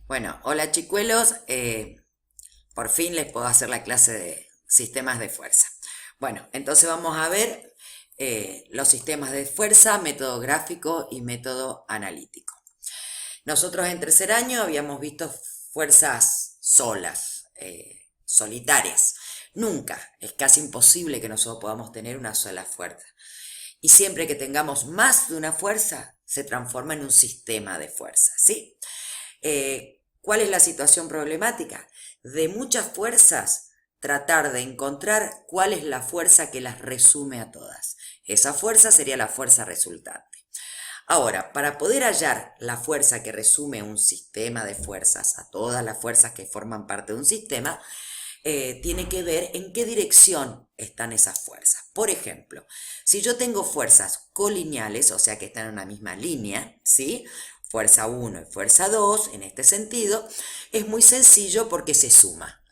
Bueno, hola chicuelos, por fin les puedo hacer la clase de sistemas de fuerza. Bueno, entonces vamos a ver los sistemas de fuerza, método gráfico y método analítico. Nosotros en tercer año habíamos visto fuerzas solas, solitarias. Nunca, es casi imposible que nosotros podamos tener una sola fuerza. Y siempre que tengamos más de una fuerza, se transforma en un sistema de fuerza, ¿sí? ¿Cuál es la situación problemática? De muchas fuerzas, tratar de encontrar cuál es la fuerza que las resume a todas. Esa fuerza sería la fuerza resultante. Ahora, para poder hallar la fuerza que resume un sistema de fuerzas, a todas las fuerzas que forman parte de un sistema, tiene que ver en qué dirección están esas fuerzas. Por ejemplo, si yo tengo fuerzas colineales, o sea que están en una misma línea, ¿sí? Fuerza 1 y fuerza 2, en este sentido, es muy sencillo porque se suma.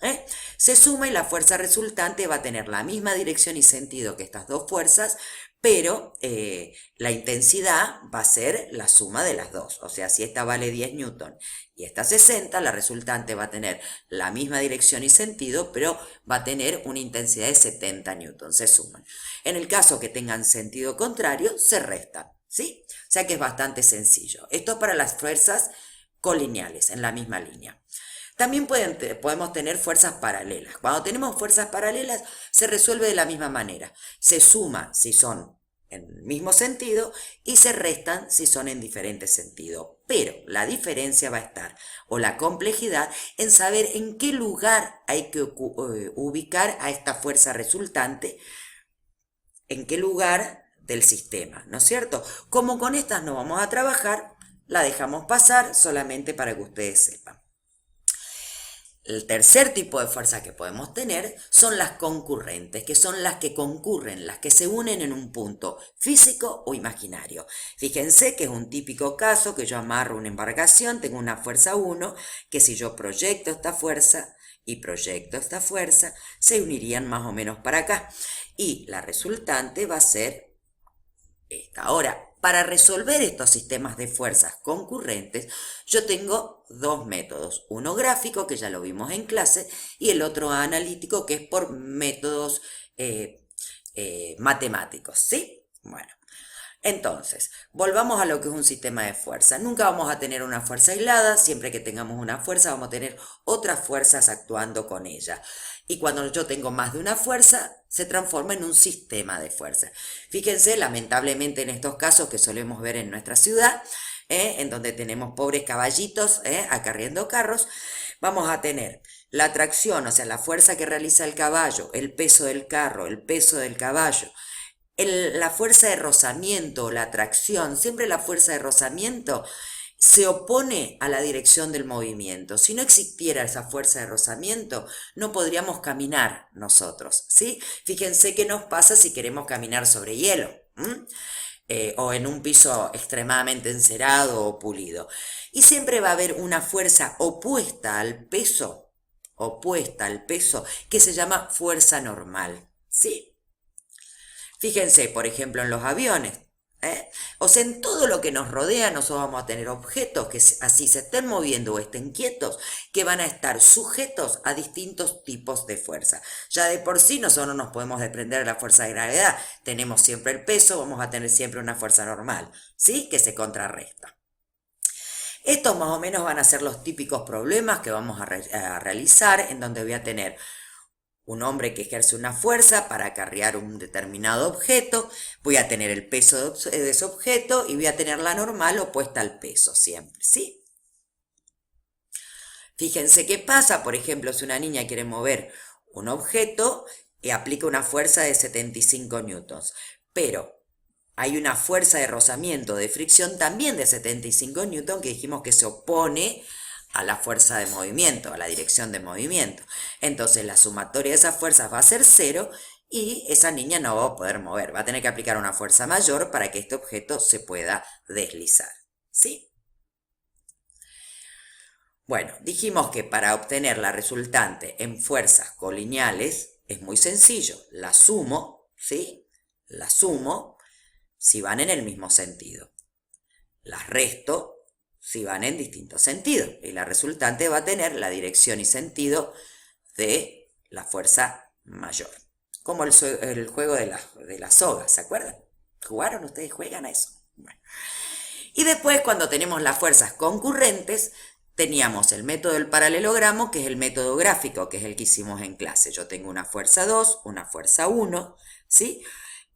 Se suma y la fuerza resultante va a tener la misma dirección y sentido que estas dos fuerzas, pero la intensidad va a ser la suma de las dos. O sea, si esta vale 10 newton y esta 60, la resultante va a tener la misma dirección y sentido, pero va a tener una intensidad de 70 newtons, se suman. En el caso que tengan sentido contrario, se restan, ¿sí? O sea que es bastante sencillo. Esto es para las fuerzas colineales, en la misma línea. También podemos tener fuerzas paralelas. Cuando tenemos fuerzas paralelas, se resuelve de la misma manera. Se suma si son en el mismo sentido y se restan si son en diferente sentido. Pero la diferencia va a estar, o la complejidad, en saber en qué lugar hay que ubicar a esta fuerza resultante, en qué lugar del sistema, ¿no es cierto? Como con estas no vamos a trabajar, la dejamos pasar solamente para que ustedes sepan. El tercer tipo de fuerza que podemos tener son las concurrentes, que son las que concurren, las que se unen en un punto físico o imaginario. Fíjense que es un típico caso que yo amarro una embarcación, tengo una fuerza 1, que si yo proyecto esta fuerza y proyecto esta fuerza, se unirían más o menos para acá. Y la resultante va a ser esta. Ahora, para resolver estos sistemas de fuerzas concurrentes, yo tengo dos métodos. Uno gráfico, que ya lo vimos en clase, y el otro analítico, que es por métodos matemáticos, ¿sí? Bueno, entonces, volvamos a lo que es un sistema de fuerza. Nunca vamos a tener una fuerza aislada, siempre que tengamos una fuerza vamos a tener otras fuerzas actuando con ella. Y cuando yo tengo más de una fuerza, se transforma en un sistema de fuerza. Fíjense, lamentablemente en estos casos que solemos ver en nuestra ciudad, en donde tenemos pobres caballitos acarreando carros, vamos a tener la tracción, o sea, la fuerza que realiza el caballo, el peso del carro, el peso del caballo, la fuerza de rozamiento, la tracción, siempre la fuerza de rozamiento se opone a la dirección del movimiento. Si no existiera esa fuerza de rozamiento, no podríamos caminar nosotros, ¿sí? Fíjense qué nos pasa si queremos caminar sobre hielo, o en un piso extremadamente encerado o pulido. Y siempre va a haber una fuerza opuesta al peso, que se llama fuerza normal, ¿sí? Fíjense, por ejemplo, en los aviones. O sea, en todo lo que nos rodea nosotros vamos a tener objetos que así se estén moviendo o estén quietos, que van a estar sujetos a distintos tipos de fuerza. Ya de por sí nosotros no nos podemos desprender de la fuerza de gravedad. Tenemos siempre el peso, vamos a tener siempre una fuerza normal, ¿sí? Que se contrarresta. Estos más o menos van a ser los típicos problemas que vamos a realizar, en donde voy a tener un hombre que ejerce una fuerza para acarrear un determinado objeto, voy a tener el peso de ese objeto y voy a tener la normal opuesta al peso siempre, ¿sí? Fíjense qué pasa, por ejemplo, si una niña quiere mover un objeto y aplica una fuerza de 75 newtons, pero hay una fuerza de rozamiento, de fricción también de 75 newtons que dijimos que se opone a la fuerza de movimiento, a la dirección de movimiento. Entonces la sumatoria de esas fuerzas va a ser cero y esa niña no va a poder mover, va a tener que aplicar una fuerza mayor para que este objeto se pueda deslizar, ¿sí? Bueno, dijimos que para obtener la resultante en fuerzas colineales es muy sencillo, la sumo, ¿sí? La sumo si van en el mismo sentido. Las resto si van en distintos sentidos. Y la resultante va a tener la dirección y sentido de la fuerza mayor. Como el juego de la soga, ¿se acuerdan? ¿Jugaron? ¿Ustedes juegan a eso? Bueno. Y después, cuando tenemos las fuerzas concurrentes, teníamos el método del paralelogramo, que es el método gráfico, que es el que hicimos en clase. Yo tengo una fuerza 2, una fuerza 1, ¿sí?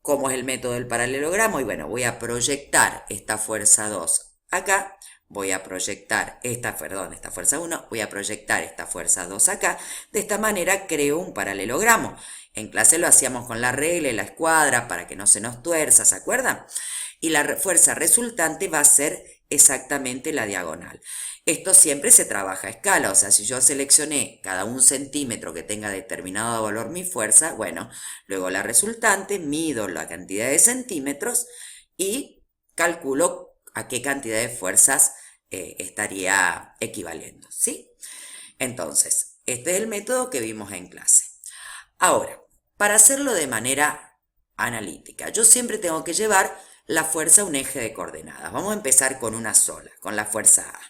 ¿Cómo es el método del paralelogramo? Y bueno, voy a proyectar esta fuerza 2 acá, voy a proyectar esta fuerza 1, voy a proyectar esta fuerza 2 acá. De esta manera creo un paralelogramo. En clase lo hacíamos con la regla y la escuadra para que no se nos tuerza, ¿se acuerdan? Y la fuerza resultante va a ser exactamente la diagonal. Esto siempre se trabaja a escala, o sea, si yo seleccioné cada 1 centímetro que tenga determinado valor mi fuerza, bueno, luego la resultante, mido la cantidad de centímetros y calculo a qué cantidad de fuerzas estaría equivaliendo, ¿sí? Entonces, este es el método que vimos en clase. Ahora, para hacerlo de manera analítica, yo siempre tengo que llevar la fuerza a un eje de coordenadas. Vamos a empezar con una sola, con la fuerza A.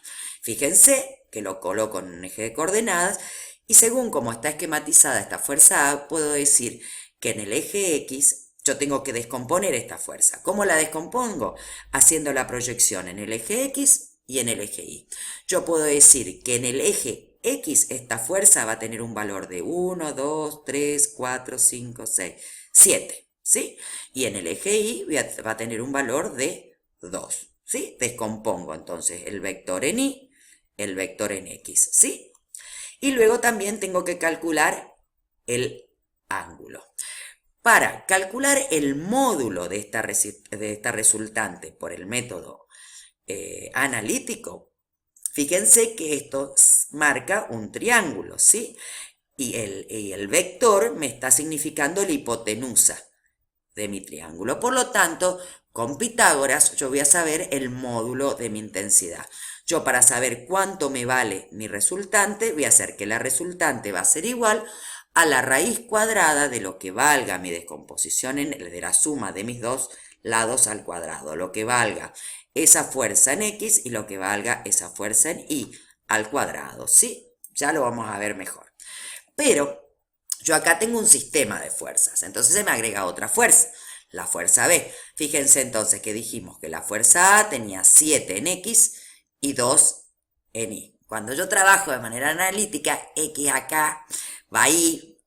Fíjense que lo coloco en un eje de coordenadas y según cómo está esquematizada esta fuerza A, puedo decir que en el eje X yo tengo que descomponer esta fuerza. ¿Cómo la descompongo? Haciendo la proyección en el eje X y en el eje Y. Yo puedo decir que en el eje X esta fuerza va a tener un valor de 1, 2, 3, 4, 5, 6, 7. ¿Sí? Y en el eje Y va a tener un valor de 2, ¿sí? Descompongo entonces el vector en Y, el vector en X, ¿sí? Y luego también tengo que calcular el ángulo. Para calcular el módulo de esta resultante por el método analítico, fíjense que esto marca un triángulo, ¿sí? Y el vector me está significando la hipotenusa de mi triángulo. Por lo tanto, con Pitágoras yo voy a saber el módulo de mi intensidad. Yo para saber cuánto me vale mi resultante, voy a hacer que la resultante va a ser igual a la raíz cuadrada de lo que valga mi descomposición de la suma de mis dos lados al cuadrado. Lo que valga esa fuerza en X y lo que valga esa fuerza en Y al cuadrado, ¿sí? Ya lo vamos a ver mejor. Pero yo acá tengo un sistema de fuerzas, entonces se me agrega otra fuerza, la fuerza B. Fíjense entonces que dijimos que la fuerza A tenía 7 en X y 2 en Y. Cuando yo trabajo de manera analítica, X acá va a Y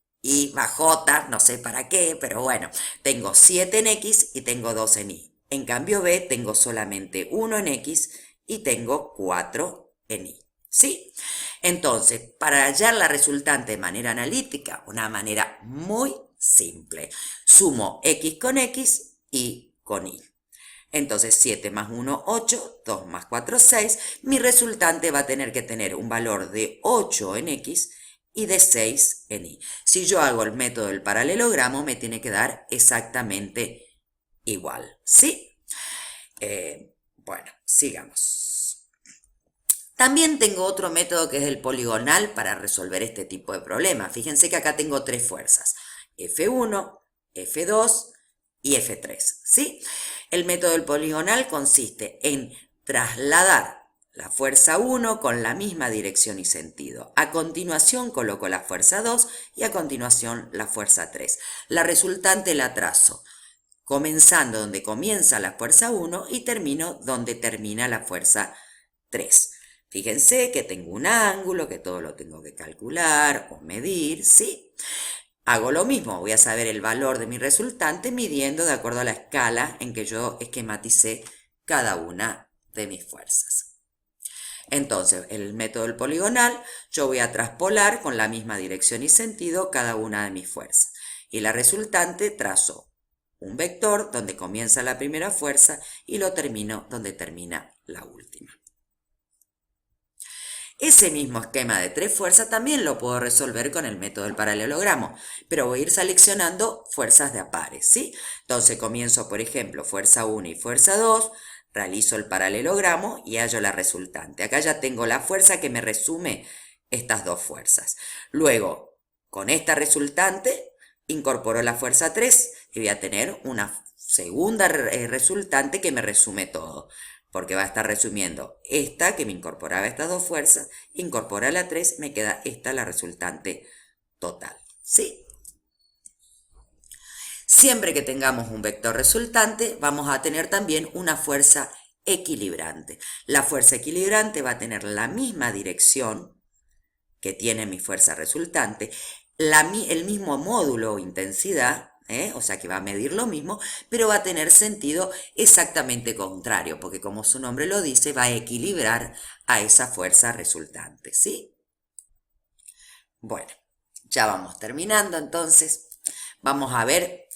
va a J, no sé para qué, pero bueno, tengo 7 en X y tengo 2 en Y. En cambio B tengo solamente 1 en X y tengo 4 en Y. ¿Sí? Entonces, para hallar la resultante de manera analítica, una manera muy simple, sumo X con X y con Y. Entonces 7 más 1, 8, 2 más 4, 6. Mi resultante va a tener que tener un valor de 8 en X y de 6 en Y. Si yo hago el método del paralelogramo, me tiene que dar exactamente igual, ¿sí? Bueno, sigamos. También tengo otro método que es el poligonal para resolver este tipo de problemas. Fíjense que acá tengo 3 fuerzas, F1, F2 y F3, ¿sí? El método del poligonal consiste en trasladar la fuerza 1 con la misma dirección y sentido. A continuación coloco la fuerza 2 y a continuación la fuerza 3. La resultante la trazo comenzando donde comienza la fuerza 1 y termino donde termina la fuerza 3. Fíjense que tengo un ángulo, que todo lo tengo que calcular o medir, ¿sí? Hago lo mismo, voy a saber el valor de mi resultante midiendo de acuerdo a la escala en que yo esquematicé cada una de mis fuerzas. Entonces, el método del poligonal, yo voy a traspolar con la misma dirección y sentido cada una de mis fuerzas. Y la resultante trazo un vector donde comienza la primera fuerza y lo termino donde termina la última. Ese mismo esquema de 3 fuerzas también lo puedo resolver con el método del paralelogramo, pero voy a ir seleccionando fuerzas de a pares, ¿sí? Entonces comienzo, por ejemplo, fuerza 1 y fuerza 2, realizo el paralelogramo y hallo la resultante. Acá ya tengo la fuerza que me resume estas dos fuerzas. Luego, con esta resultante, incorporo la fuerza 3 y voy a tener una segunda resultante que me resume todo. porque va a estar resumiendo esta que me incorporaba estas dos fuerzas, incorpora la 3, me queda esta la resultante total, ¿sí? Siempre que tengamos un vector resultante, vamos a tener también una fuerza equilibrante. La fuerza equilibrante va a tener la misma dirección que tiene mi fuerza resultante, el mismo módulo o intensidad, o sea que va a medir lo mismo, pero va a tener sentido exactamente contrario, porque como su nombre lo dice, va a equilibrar a esa fuerza resultante, ¿sí? Bueno, ya vamos terminando entonces. Vamos a ver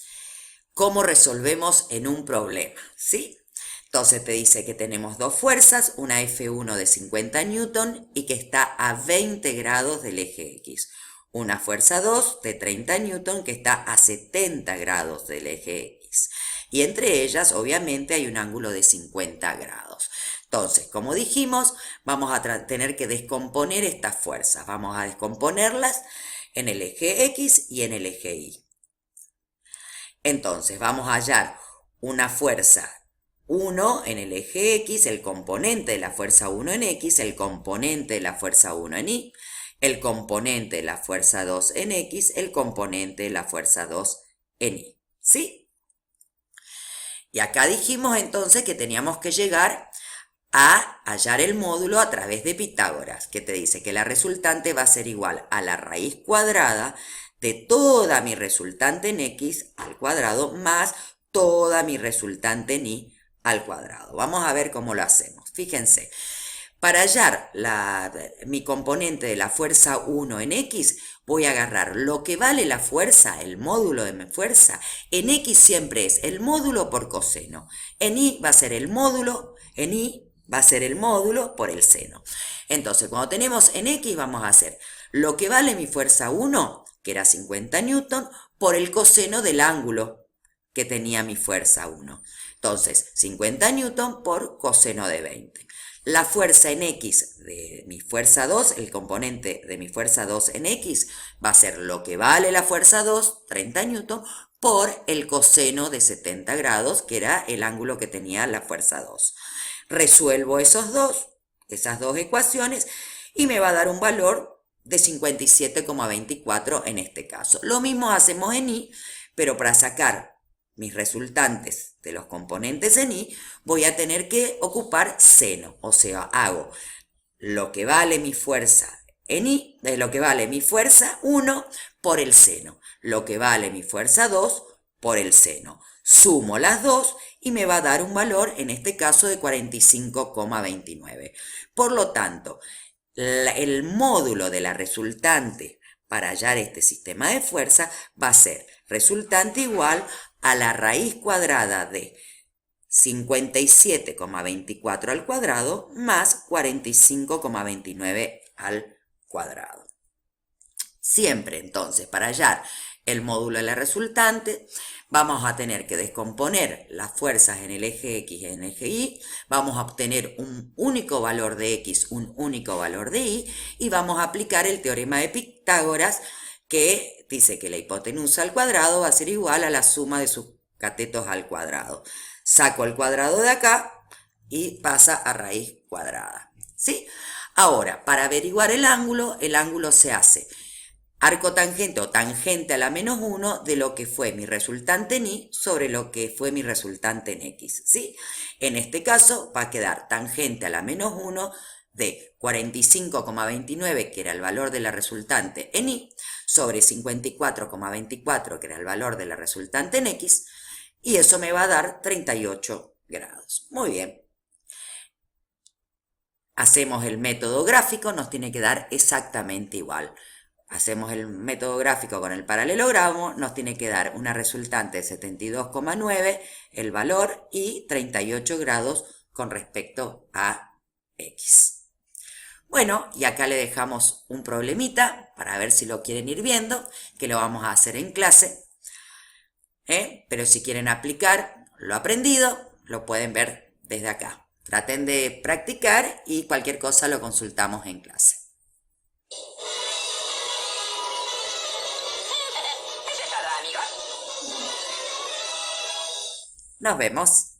cómo resolvemos en un problema, ¿sí? Entonces te dice que tenemos dos fuerzas, una F1 de 50 newton y que está a 20 grados del eje X. Una fuerza 2 de 30 newton que está a 70 grados del eje X. Y entre ellas, obviamente, hay un ángulo de 50 grados. Entonces, como dijimos, vamos a tener que descomponer estas fuerzas. Vamos a descomponerlas en el eje X y en el eje Y. Entonces, vamos a hallar una fuerza 1 en el eje X, el componente de la fuerza 1 en X, el componente de la fuerza 1 en Y, el componente de la fuerza 2 en X, el componente de la fuerza 2 en Y, ¿sí? Y acá dijimos entonces que teníamos que llegar a hallar el módulo a través de Pitágoras, que te dice que la resultante va a ser igual a la raíz cuadrada de toda mi resultante en X al cuadrado más toda mi resultante en Y al cuadrado. Vamos a ver cómo lo hacemos. Fíjense, para hallar mi componente de la fuerza 1 en X, voy a agarrar lo que vale la fuerza, el módulo de mi fuerza. En X siempre es el módulo por coseno. En Y va a ser el módulo, en Y va a ser el módulo por el seno. Entonces, cuando tenemos en X, vamos a hacer lo que vale mi fuerza 1, que era 50 newton, por el coseno del ángulo que tenía mi fuerza 1. Entonces, 50 newton por coseno de 20. La fuerza en X de mi fuerza 2, el componente de mi fuerza 2 en X, va a ser lo que vale la fuerza 2, 30 newton, por el coseno de 70 grados, que era el ángulo que tenía la fuerza 2. Resuelvo esas dos ecuaciones y me va a dar un valor de 57,24 en este caso. Lo mismo hacemos en Y, pero para sacar mis resultantes de los componentes en Y, voy a tener que ocupar seno, o sea, hago lo que vale mi fuerza en Y, lo que vale mi fuerza 1 por el seno, lo que vale mi fuerza 2 por el seno. Sumo las dos y me va a dar un valor, en este caso, de 45,29. Por lo tanto, el módulo de la resultante para hallar este sistema de fuerza va a ser resultante igual a la raíz cuadrada de 57,24 al cuadrado más 45,29 al cuadrado. Siempre entonces, para hallar el módulo de la resultante, vamos a tener que descomponer las fuerzas en el eje X y en el eje Y, vamos a obtener un único valor de X, un único valor de Y, y vamos a aplicar el teorema de Pitágoras, que dice que la hipotenusa al cuadrado va a ser igual a la suma de sus catetos al cuadrado. Saco el cuadrado de acá y pasa a raíz cuadrada, ¿sí? Ahora, para averiguar el ángulo se hace arco tangente o tangente a la menos 1 de lo que fue mi resultante en Y sobre lo que fue mi resultante en X, ¿sí? En este caso va a quedar tangente a la menos 1 de 45,29, que era el valor de la resultante en Y, sobre 54,24, que era el valor de la resultante en X, y eso me va a dar 38 grados. Muy bien. Hacemos el método gráfico, nos tiene que dar exactamente igual. Hacemos el método gráfico con el paralelogramo, nos tiene que dar una resultante de 72,9, el valor, y 38 grados con respecto a X. Bueno, y acá le dejamos un problemita para ver si lo quieren ir viendo, que lo vamos a hacer en clase. Pero si quieren aplicar lo aprendido, lo pueden ver desde acá. Traten de practicar y cualquier cosa lo consultamos en clase. Nos vemos.